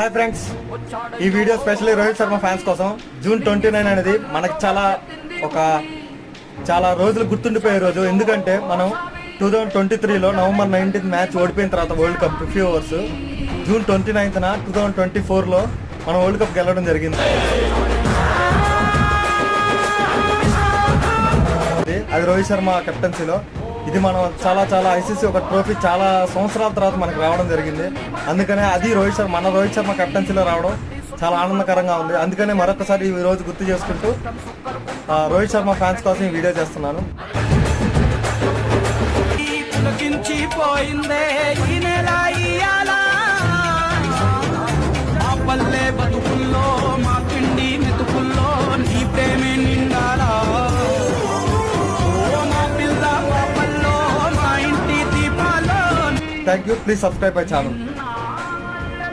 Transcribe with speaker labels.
Speaker 1: Hi friends, ఈ video specially Rohit Sharma fans కోసం. June 29 అనేది మనకి చాలా రోజులు గుర్తుండిపోయే రోజు. ఎందుకంటే మనం 2023లో నవంబర్ 19 మ్యాచ్ ఓడిపోయిన తర్వాత వరల్డ్ కప్ 50 ఓవర్స్ జూన్ 29న 2024లో మనం వరల్డ్ కప్ గెలవడం జరిగింది. అది రోహిత్ శర్మ కెప్టెన్సీలో. ఇది మనం చాలా ఐసీసీ ఒక ట్రోఫీ చాలా సంవత్సరాల తర్వాత మనకు రావడం జరిగింది. అందుకనే అది మన రోహిత్ శర్మ కెప్టెన్సీలో రావడం చాలా ఆనందకరంగా ఉంది. అందుకనే మరొకసారి ఈ రోజు గుర్తు చేసుకుంటూ రోహిత్ శర్మ ఫ్యాన్స్ కోసం ఈ వీడియో చేస్తున్నాను. Thank you. Please subscribe my channel.